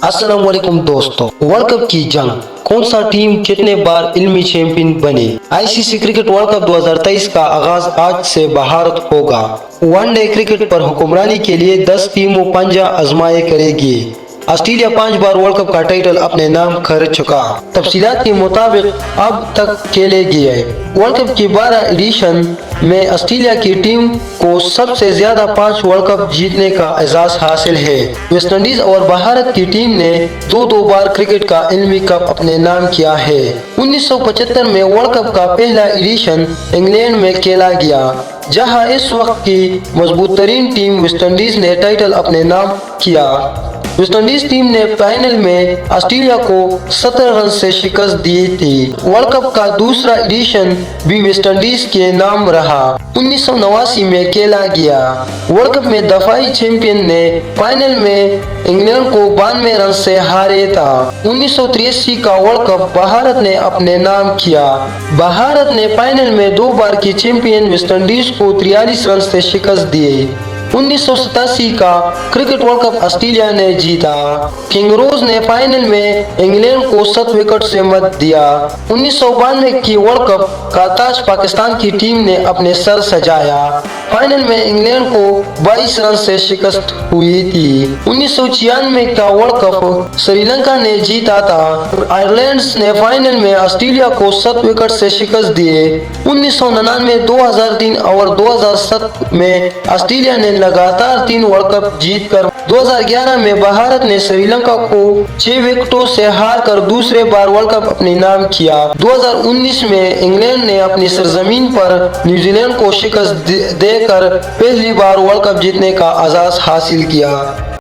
अस्सलाम वालेकुम दोस्तों, वर्ल्ड कप की जंग, कौन सा टीम कितने बार इल्मी चैंपियन बने। आईसीसी क्रिकेट वर्ल्ड कप 2023 का आगाज आज से भारत होगा। वनडे क्रिकेट पर हुक्मरानी के लिए 10 टीमों पंजा आजमाए करेगी। ऑस्ट्रेलिया 5 बार वर्ल्ड कप का टाइटल अपने नाम कर चुका। तफसीलात के मुताबिक अब तक खेले गए वर्ल्ड कप की 12 एडिशन में ऑस्ट्रेलिया की टीम को सबसे ज्यादा 5 वर्ल्ड कप जीतने का एजाज हासिल है। वेस्ट इंडीज और भारत की टीम ने दो बार क्रिकेट का इल्मी कप अपने नाम किया है। 1975 में वर्ल्ड कप का पहला एडिशन इंग्लैंड में खेला गया, जहां इस वक्त की मजबूत तरीन टीम वेस्ट इंडीज ने टाइटल अपने नाम किया। वेस्ट इंडीज टीम ने फाइनल में ऑस्ट्रेलिया को 17 रन से शिकस्त दी थी। वर्ल्ड कप का दूसरा एडिशन भी वेस्ट इंडीज के नाम रहा। 1989 में खेला गया। वर्ल्ड कप में दफाई चैंपियन ने फाइनल में इंग्लैंड को 92 रन से हारे था। 1983 का वर्ल्ड कप भारत ने अपने नाम किया। भारत ने फाइनल में 2 बार की चैंपियन वेस्ट इंडीज को 43 रन से शिकस्त दिए। 1987 का क्रिकेट वर्ल्ड कप ऑस्ट्रेलिया ने जीता। किंगरोज ने फाइनल में इंग्लैंड को 7 विकेट से मत दिया। 1992 की वर्ल्ड कप का ताज पाकिस्तान की टीम ने अपने सर सजाया। फाइनल में इंग्लैंड को 22 रन से शिकस्त हुई थी। 1996 का वर्ल्ड कप श्रीलंका ने जीता था। आयरलैंड ने फाइनल में ऑस्ट्रेलिया को 7 विकेट से शिकस्त दिए। 1999, 2003 और 2007 में ऑस्ट्रेलिया ने लगातार 3 वर्ल्ड कप जीतकर 2011 में भारत ने श्रीलंका को 6 विकेटों से हार कर दूसरे बार वर्ल्ड कप अपने नाम किया। 2019 में इंग्लैंड ने अपनी सरजमीन पर न्यूजीलैंड को शिकस्त देकर पहली बार वर्ल्ड कप जीतने का एजाज हासिल किया।